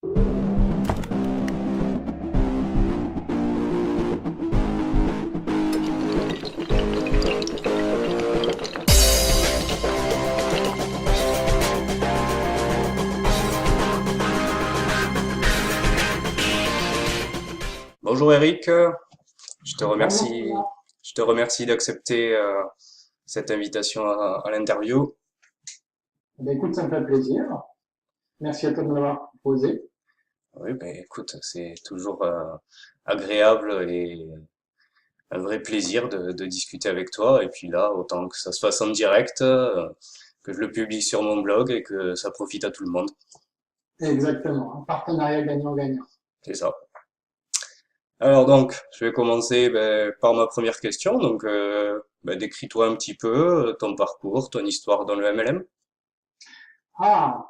Bonjour Eric, je te Bonjour remercie, Thomas. je te remercie d'accepter cette invitation à l'interview. Eh bien, écoute, ça me fait plaisir. Merci à toi de me l'avoir proposé. Oui, ben écoute, c'est toujours agréable et un vrai plaisir de discuter avec toi. Et puis là, autant que ça se fasse en direct, que je le publie sur mon blog et que ça profite à tout le monde. Exactement, un partenariat gagnant-gagnant. C'est ça. Alors donc, je vais commencer par ma première question. Donc, décris-toi un petit peu ton parcours, ton histoire dans le MLM. Ah,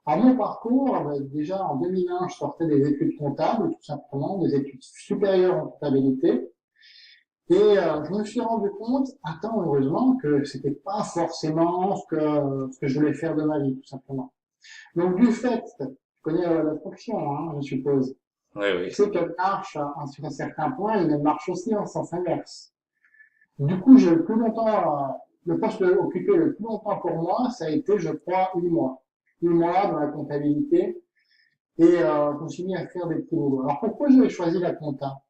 à mon parcours, déjà en 2001, je sortais des études comptables, tout simplement, des études supérieures en comptabilité. Et je me suis rendu compte, à temps heureusement, que c'était pas forcément ce que je voulais faire de ma vie, tout simplement. Donc du fait, tu connais la fonction, hein, je suppose. Oui, Tu oui. sais qu'elle marche sur un certain point, elle marche aussi en sens inverse. Du coup, j'ai le plus longtemps, le poste occupé le plus longtemps pour moi, ça a été, je crois, 8 mois. 8 mois dans la comptabilité. Et je me suis mis à faire des petits boulots. Alors pourquoi j'ai choisi la compta?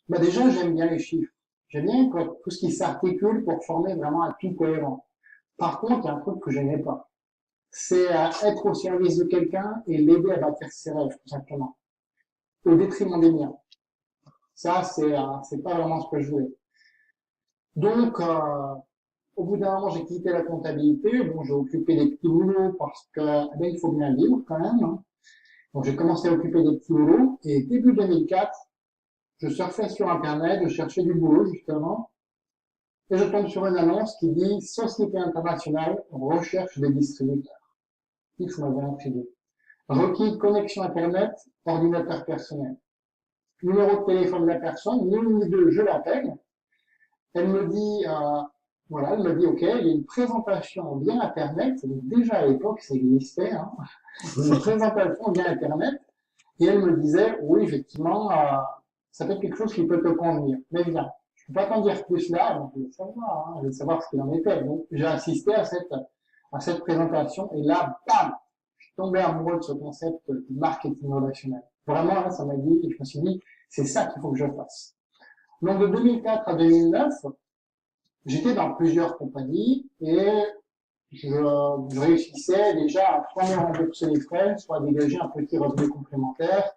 Bah déjà, j'aime bien les chiffres. J'aime bien tout ce qui s'articule pour former vraiment un tout cohérent. Par contre, il y a un truc que je n'aimais pas. C'est être au service de quelqu'un et l'aider à bâtir ses rêves, tout simplement, au détriment des miens. Ça, c'est pas vraiment ce que je voulais. Donc, au bout d'un moment, j'ai quitté la comptabilité. Bon, j'ai occupé des petits boulots parce que, eh ben, il faut bien vivre quand même, hein. Donc, j'ai commencé à occuper des petits boulots. Et début 2004, je surfais sur Internet, je cherchais du boulot, justement. Et je tombe sur une annonce qui dit Société internationale recherche des distributeurs. Il m'avait intrigué. Requis connexion Internet, ordinateur personnel. Numéro de téléphone de la personne, ni une ni deux, je l'appelle. Elle me dit, voilà, elle me dit, OK, il y a une présentation via Internet. Donc déjà à l'époque, ça existait, hein. Une présentation via Internet. Et elle me disait, oui, effectivement, ça peut être quelque chose qui peut te convenir. Mais bien, je ne peux pas t'en dire plus là, donc je voulais savoir ce qu'il en était. Donc j'ai assisté à cette présentation et là, bam, je suis tombé amoureux de ce concept de marketing relationnel. Vraiment, là, ça m'a dit, je me suis dit, c'est ça qu'il faut que je fasse. Donc de 2004 à 2009, j'étais dans plusieurs compagnies et je réussissais déjà à soit me rembourser les frais, soit à dégager un petit revenu complémentaire.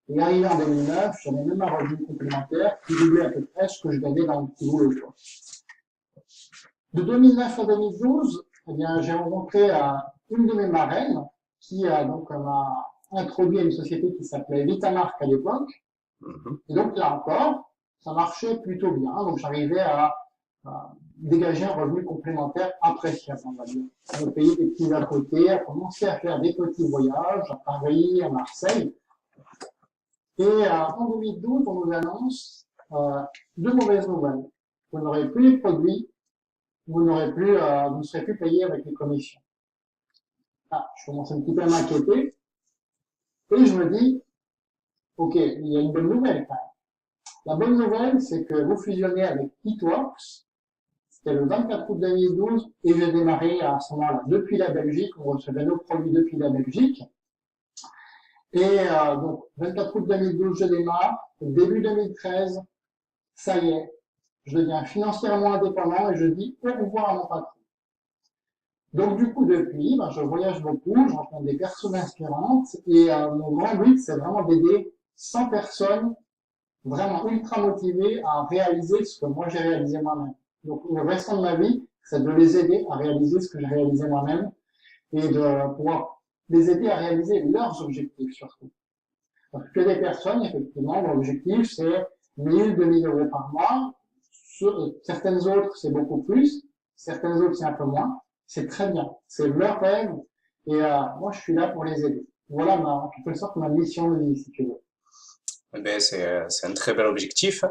Et arrivé en 2009, j'avais même un revenu complémentaire qui doublait à peu près ce que je gagnais dans le petit boulot. De 2009 à 2012, eh bien, j'ai rencontré une de mes marraines qui donc m'a introduit à une société qui s'appelait Vitamark à l'époque. Mhm. Et donc là encore, ça marchait plutôt bien. Donc j'arrivais à dégager un revenu complémentaire appréciable, on va dire. À me payer des petits à côté, à commencer à faire des petits voyages à Paris, à Marseille. Et en 2012, on nous annonce deux mauvaises nouvelles. Vous n'aurez plus les produits, vous ne serez plus payé avec les commissions. Ah, je commence un petit peu à m'inquiéter et je me dis, ok, il y a une bonne nouvelle quand même. La bonne nouvelle, c'est que vous fusionnez avec Eatworks. C'était le 24 août 2012 et j'ai démarré à ce moment-là depuis la Belgique. On recevait nos produits depuis la Belgique. Et donc, 24 août 2012, je démarre. Début 2013, ça y est, je deviens financièrement indépendant et je dis au revoir à mon patron. Donc, du coup, depuis, je voyage beaucoup, je rencontre des personnes inspirantes et mon grand but, c'est vraiment d'aider 100 personnes vraiment ultra motivées à réaliser ce que moi j'ai réalisé moi-même. Donc, le restant de ma vie, c'est de les aider à réaliser ce que j'ai réalisé moi-même et de pouvoir les aider à réaliser leurs objectifs surtout. Parce que des personnes, effectivement, l'objectif, c'est 1000, 2000 euros par mois. Certaines autres, c'est beaucoup plus. Certaines autres, c'est un peu moins. C'est très bien. C'est leur rêve. Et moi, je suis là pour les aider. Voilà, en quelque sorte, ma mission de vie, si tu veux. C'est un très bel objectif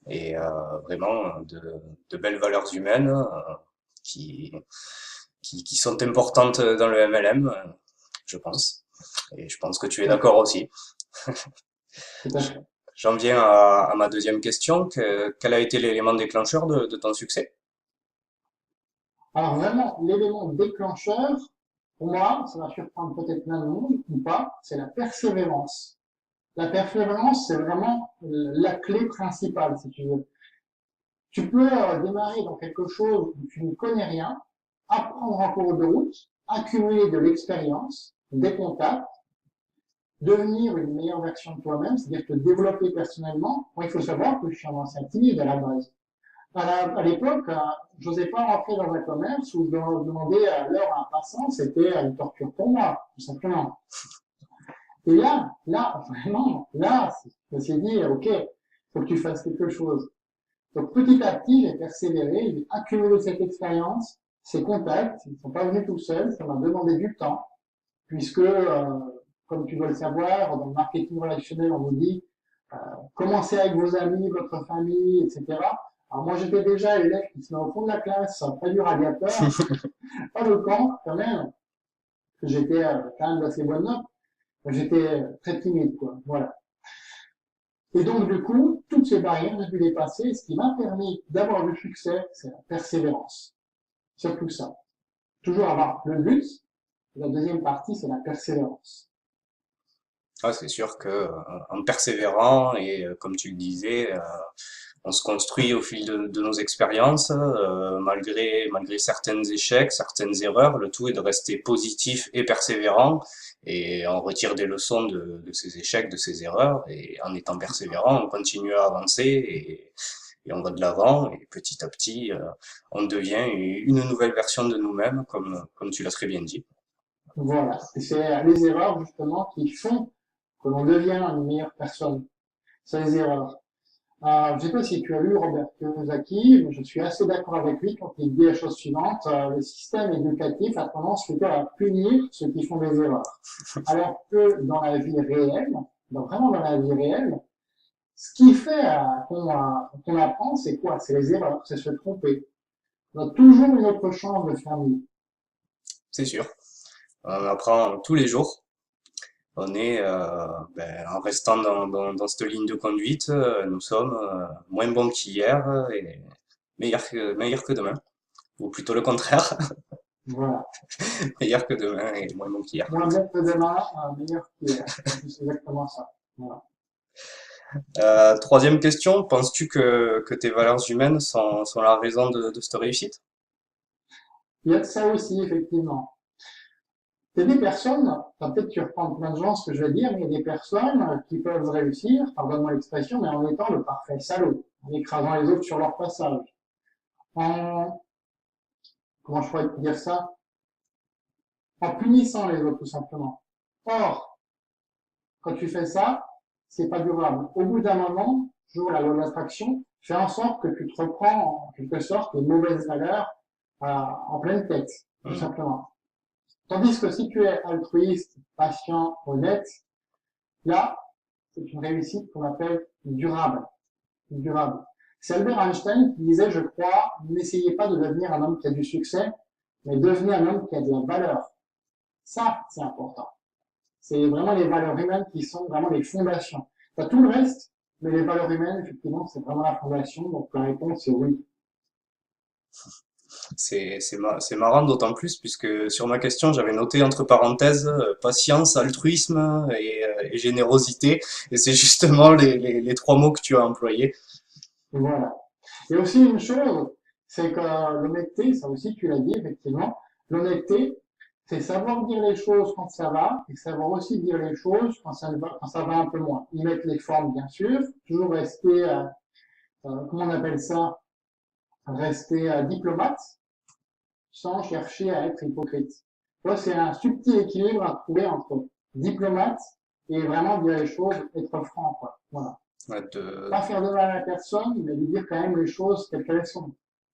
et vraiment de belles valeurs humaines qui, qui sont importantes dans le MLM, je pense. Et je pense que tu es Ouais, d'accord aussi. tout à fait. J'en viens à ma deuxième question. Quel a été l'élément déclencheur de ton succès? Alors vraiment, l'élément déclencheur, pour moi, ça va surprendre peut-être plein de monde ou pas, c'est la persévérance. La persévérance, c'est vraiment la clé principale, si tu veux. Tu peux démarrer dans quelque chose où tu ne connais rien, apprendre en cours de route, accumuler de l'expérience, des contacts, devenir une meilleure version de toi-même, c'est-à-dire te développer personnellement. Moi, il faut savoir que je suis un ancien timide à la base. À l'époque, j'osais pas rentrer dans un commerce où je demandais à l'heure à un passant, c'était une torture pour moi, tout simplement. Et là, vraiment, là, je me suis dit, OK, faut que tu fasses quelque chose. Donc petit à petit, j'ai persévéré, j'ai accumulé cette expérience, ces contacts, ils ne sont pas venus tout seuls, ça m'a demandé du temps, puisque, comme tu dois le savoir, dans le marketing relationnel, on nous dit, euh, commencez avec vos amis, votre famille, etc. Alors moi, j'étais déjà l'élève qui se met au fond de la classe, près du radiateur, pas le camp, quand même, que j'étais quand même d'assez bonne note, mais j'étais très timide, quoi. Voilà. Et donc, du coup, toutes ces barrières, j'ai pu les passer. Et ce qui m'a permis d'avoir du succès, c'est la persévérance. Surtout ça. Toujours avoir le but. La deuxième partie, c'est la persévérance. Ah, c'est sûr que en persévérant et comme tu le disais, on se construit au fil de nos expériences, malgré certains échecs, certaines erreurs. Le tout est de rester positif et persévérant, et on retire des leçons de ces échecs, de ces erreurs, et en étant persévérant, on continue à avancer et on va de l'avant, et petit à petit, on devient une nouvelle version de nous-mêmes, comme tu l'as très bien dit. Voilà. Et c'est les erreurs, justement, qui font que l'on devient une meilleure personne. C'est les erreurs. Je ne sais pas si tu as lu Robert Kiyosaki, mais je suis assez d'accord avec lui quand il dit la chose suivante, le système éducatif a tendance plutôt à punir ceux qui font des erreurs. Alors que dans la vie réelle, vraiment dans la vie réelle, ce qui fait qu'on apprend, c'est quoi? C'est les erreurs, c'est se tromper. On a toujours une autre chance de faire mieux. C'est sûr. On apprend tous les jours. On est, en restant dans cette ligne de conduite, nous sommes moins bons qu'hier et meilleurs que demain. Ou plutôt le contraire, Voilà. meilleurs que demain et moins bons qu'hier. Moins bon que demain, meilleur qu'hier. C'est exactement ça. Voilà. Troisième question, penses-tu que tes valeurs humaines sont la raison de cette réussite? Il y a de ça aussi, effectivement. Il y a des personnes, peut-être tu reprends plein de gens ce que je vais dire, mais il y a des personnes qui peuvent réussir, pardonne-moi l'expression, mais en étant le parfait salaud, en écrasant les autres sur leur passage, en, comment je pourrais te dire ça, en punissant les autres tout simplement. Or, quand tu fais ça, c'est pas durable. Au bout d'un moment, toujours la loi de l'attraction, fais en sorte que tu te reprends en quelque sorte les mauvaises valeurs en pleine tête, tout Hmm. simplement. Tandis que si tu es altruiste, patient, honnête, là, c'est une réussite qu'on appelle durable. Durable. C'est Albert Einstein qui disait, je crois, n'essayez pas de devenir un homme qui a du succès, mais devenez un homme qui a de la valeur. Ça, c'est important. C'est vraiment les valeurs humaines qui sont vraiment les fondations. Tu as tout le reste, mais les valeurs humaines, effectivement, c'est vraiment la fondation. Donc la réponse, c'est oui. C'est marrant d'autant plus puisque sur ma question, j'avais noté entre parenthèses patience, altruisme et générosité. Et c'est justement les trois mots que tu as employés. Voilà. Et aussi une chose, c'est que l'honnêteté, ça aussi tu l'as dit effectivement, l'honnêteté, c'est savoir dire les choses quand ça va et savoir aussi dire les choses quand ça va un peu moins. Y mettre les formes, bien sûr, toujours rester, comment on appelle ça, rester diplomate sans chercher à être hypocrite. Toi, c'est un subtil équilibre à trouver entre diplomate et vraiment dire les choses, être franc, quoi. Voilà. Ouais, Pas faire de mal à la personne, mais lui dire quand même les choses telles qu'elles sont.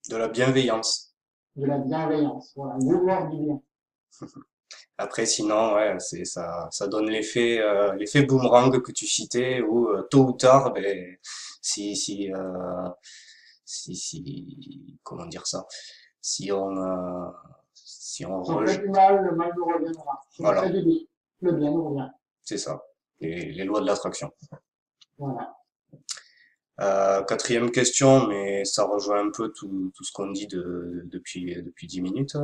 de la bienveillance. De la bienveillance, voilà, vouloir du bien. Après, sinon, ouais, ça donne l'effet boomerang que tu citais, où tôt ou tard, ben, si, si, euh, comment dire ça, si on, si on Si on fait rejette, du mal, le mal nous reviendra. Si on fait voilà, du bien. le bien nous revient. C'est ça, les lois de l'attraction. Voilà. Quatrième question, mais ça rejoint un peu tout ce qu'on dit depuis 10 minutes.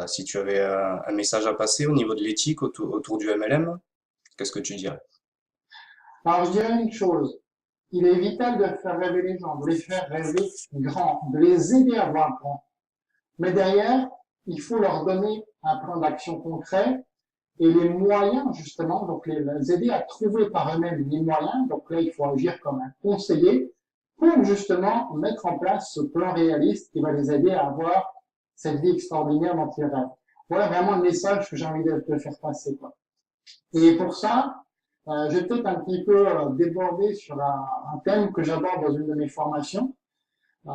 Si tu avais un message à passer au niveau de l'éthique autour du MLM, qu'est-ce que tu dirais? Alors, je dirais une chose. Il est vital de faire rêver les gens, de les faire rêver grand, de les aider à voir grand. Mais derrière, il faut leur donner un plan d'action concret et les moyens, justement, donc les aider à trouver par eux-mêmes les moyens. Donc là, il faut agir comme un conseiller pour justement mettre en place ce plan réaliste qui va les aider à avoir cette vie extraordinaire dont ils rêvent. Voilà vraiment le message que j'ai envie de faire passer, quoi. Et pour ça, je vais peut-être un petit peu déborder sur un thème que j'aborde dans une de mes formations. Euh,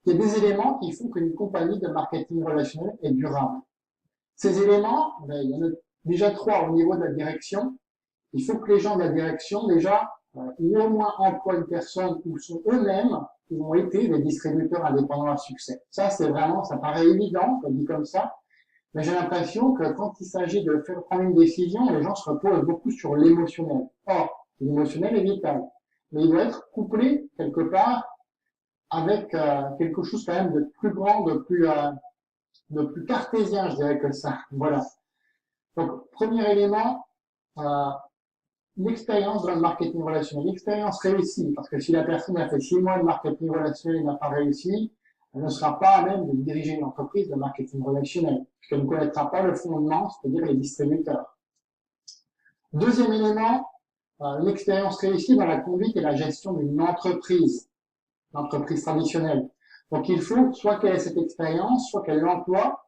il y a des éléments qui font qu'une compagnie de marketing relationnel est durable. Ces éléments, ben, il y en a déjà trois au niveau de la direction. Il faut que les gens de la direction, déjà, ou au moins emploient une personne ou sont eux-mêmes, ou ont été des distributeurs indépendants à succès. Ça, c'est vraiment, ça paraît évident, on dit comme ça, mais j'ai l'impression que quand il s'agit de faire prendre une décision, les gens se reposent beaucoup sur l'émotionnel. Or, l'émotionnel est vital, mais il doit être couplé quelque part avec quelque chose quand même de plus grand, de plus cartésien, je dirais que ça. Voilà. Donc, premier élément, euh, l'expérience dans le marketing relationnel, l'expérience réussie, parce que si la personne a fait 6 mois de marketing relationnel et n'a pas réussi, elle ne sera pas à même de diriger une entreprise de marketing relationnel, puisqu'elle ne connaîtra pas le fondement, c'est-à-dire les distributeurs. Deuxième élément, une expérience réussie dans la conduite et la gestion d'une entreprise, l'entreprise traditionnelle. Donc il faut soit qu'elle ait cette expérience, soit qu'elle l'emploie,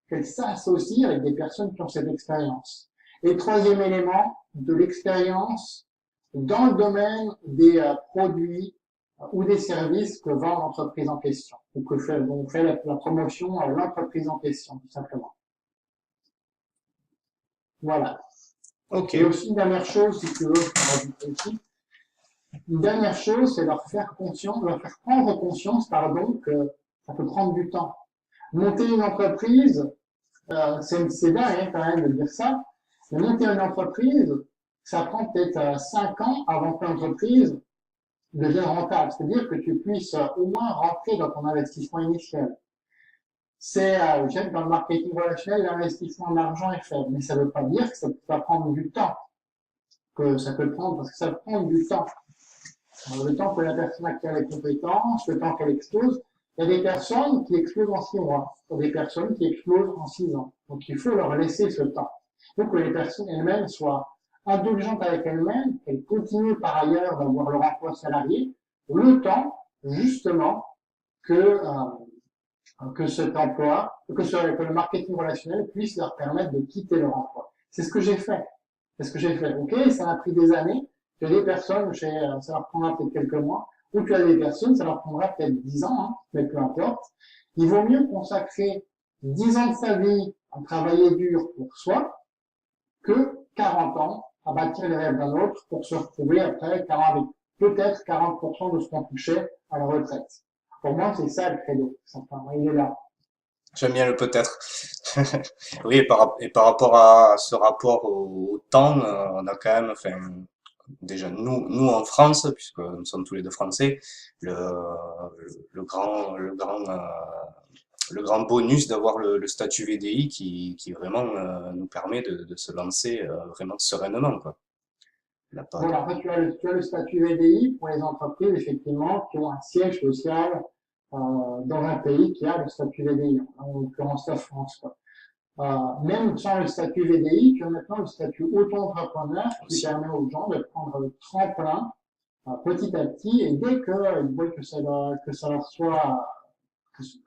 qu'elle s'associe avec des personnes qui ont cette expérience. Et troisième élément, de l'expérience dans le domaine des produits ou des services que vend l'entreprise en question, ou que fait, dont on fait la promotion à l'entreprise en question, tout simplement. Voilà. Ok, Et aussi une dernière chose, si tu veux, pour rajouter ici, une dernière chose, c'est leur faire prendre conscience, pardon, que ça peut prendre du temps. Monter une entreprise, c'est dingue hein, quand même de dire ça, mais monter une entreprise, ça prend peut-être 5 ans avant que l'entreprise devienne rentable. C'est-à-dire que tu puisses au moins rentrer dans ton investissement initial. J'aime dans le marketing relationnel, l'investissement en argent est faible, mais ça ne veut pas dire que ça va prendre du temps, que ça peut prendre, parce que ça prend du temps. Le temps que la personne acquiert les compétences, le temps qu'elle explose. Il y a des personnes qui explosent en 6 mois, il y a des personnes qui explosent en 6 ans. Donc il faut leur laisser ce temps. Il faut que les personnes elles-mêmes soient indulgentes avec elles-mêmes, qu'elles continuent par ailleurs d'avoir leur emploi salarié, le temps, justement, que cet emploi, que le marketing relationnel puisse leur permettre de quitter leur emploi. C'est ce que j'ai fait. C'est ce que j'ai fait. Ok, ça a pris des années. Il y a des personnes, ça leur prendra peut-être quelques mois. Ou tu as des personnes, ça leur prendra peut-être 10 ans, hein, mais peu importe. Il vaut mieux consacrer 10 ans de sa vie à travailler dur pour soi que 40 ans à bâtir les rêves d'un autre pour se retrouver après avec peut-être 40% de ce qu'on touchait à la retraite. Pour moi, c'est ça le credo. Enfin, il est là. j'aime bien le peut-être. Oui, et par rapport à ce rapport au temps, on a quand même, enfin, déjà nous en France, puisque nous sommes tous les deux français, le, le grand bonus d'avoir le statut VDI qui vraiment nous permet de se lancer vraiment sereinement, quoi. Il n'a pas de... Voilà, en fait, tu as le statut VDI pour les entreprises, effectivement, qui ont un siège social dans un pays qui a le statut VDI, en l'occurrence la France. Quoi. Même sans le statut VDI, tu as maintenant le statut auto-entrepreneur qui aussi. permet aux gens de prendre le tremplin petit à petit et dès qu'ils voient que ça leur soit,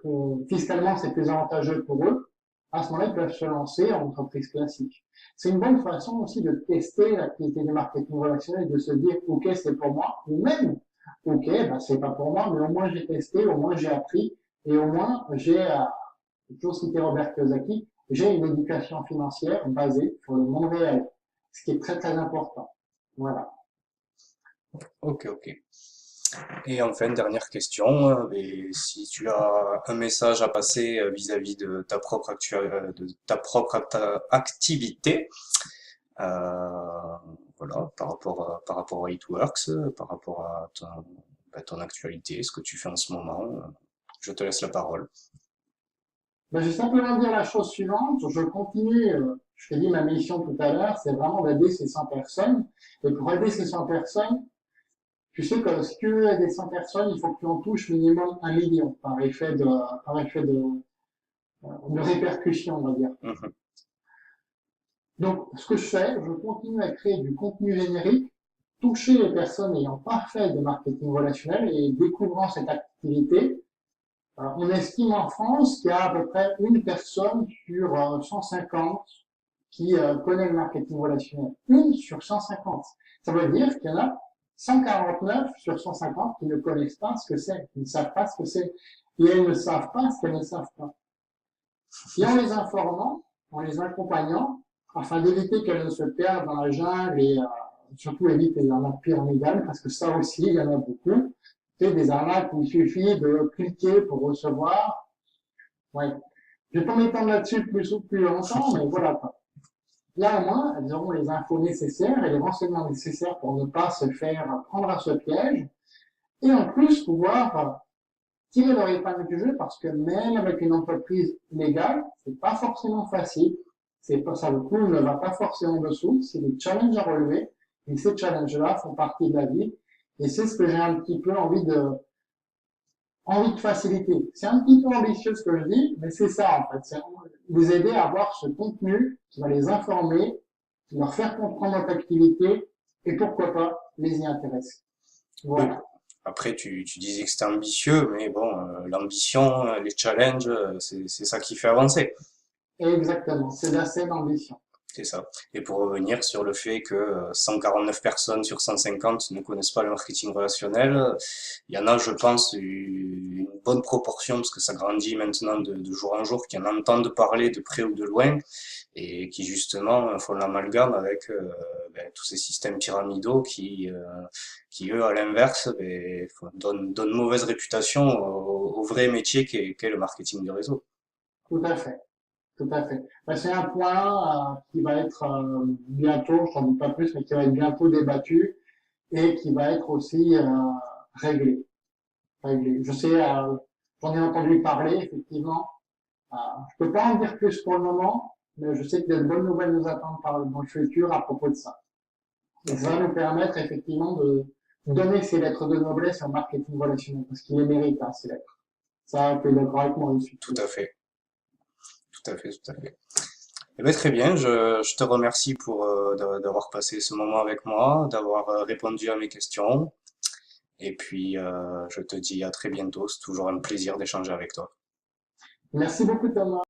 que fiscalement c'est plus avantageux pour eux, à ce moment-là, ils peuvent se lancer en entreprise classique. C'est une bonne façon aussi de tester l'activité du marketing relationnel et de se dire, OK, c'est pour moi, ou même, OK, ben, c'est pas pour moi, mais au moins j'ai testé, au moins j'ai appris, et au moins j'ai, toujours cité Robert Kiyosaki, j'ai une éducation financière basée sur le monde réel, ce qui est très très important. Voilà. Ok, ok. Et enfin, dernière question, et si tu as un message à passer vis-à-vis de ta propre activité, euh, voilà, par rapport à It Works, par rapport à ton actualité, ce que tu fais en ce moment, je te laisse la parole. Ben, je vais simplement dire la chose suivante. Je continue, je t'ai dit ma mission tout à l'heure, c'est vraiment d'aider ces 100 personnes. Et pour aider ces 100 personnes, tu sais que si tu veux aider 100 personnes, il faut que tu en touches minimum 1 million par effet de répercussion, on va dire. Mhm. Donc, ce que je fais, je continue à créer du contenu générique, toucher les personnes ayant pas fait de marketing relationnel et découvrant cette activité. On estime en France qu'il y a à peu près une personne sur 150 qui connaît le marketing relationnel. Une sur 150. Ça veut dire qu'il y en a 149 sur 150 qui ne connaissent pas ce que c'est, qui ne savent pas ce que c'est. Et elles ne savent pas ce qu'elles ne savent pas. Et en les informant, en les accompagnant, afin d'éviter qu'elles ne se perdent dans la jungle et surtout éviter les arnaques pyramidales, parce que ça aussi, il y en a beaucoup. C'est des arnaques où il suffit de cliquer pour recevoir. Ouais. Je vais pas m'étendre là-dessus plus longtemps, mais voilà. Là, au moins, elles auront les infos nécessaires et les renseignements nécessaires pour ne pas se faire prendre à ce piège. Et en plus, pouvoir tirer leur épingle du jeu parce que même avec une entreprise légale, c'est pas forcément facile. C'est pas ça, le coup ne va pas forcément dessous. C'est des challenges à relever. Et ces challenges-là font partie de la vie. Et c'est ce que j'ai un petit peu envie de faciliter. C'est un petit peu ambitieux ce que je dis, mais c'est ça en fait. C'est vous aider à avoir ce contenu qui va les informer, leur faire comprendre notre activité et pourquoi pas les y intéresser. Oui. Voilà. Après, tu disais que c'était ambitieux, mais bon, l'ambition, les challenges, c'est ça qui fait avancer. Exactement. C'est d'assez d'ambition. C'est ça. Et pour revenir sur le fait que 149 personnes sur 150 ne connaissent pas le marketing relationnel, il y en a, je pense, une bonne proportion, parce que ça grandit maintenant de jour en jour, qui en entendent parler de près ou de loin, et qui justement font l'amalgame avec tous ces systèmes pyramidaux qui eux, à l'inverse, donnent mauvaise réputation au vrai métier qu'est le marketing de réseau. Tout à fait. Tout à fait. Ben, c'est un point qui va être bientôt, je t'en dis pas plus, mais qui va être bientôt débattu et qui va être aussi réglé. Réglé. Je sais, j'en ai entendu parler, effectivement. Euh, je peux pas en dire plus pour le moment, mais je sais que de bonnes nouvelles nous attendent dans le futur à propos de ça. Et ça va nous permettre effectivement de donner ces lettres de noblesse au marketing relationnel, parce qu'il les mérite, hein, ces lettres. Ça, tu es d'accord avec moi dessus. Tout à fait, tout à fait, tout à fait. Eh bien, très bien, je te remercie pour d'avoir passé ce moment avec moi, d'avoir répondu à mes questions. Et puis, je te dis à très bientôt. C'est toujours un plaisir d'échanger avec toi. Merci beaucoup, Thomas.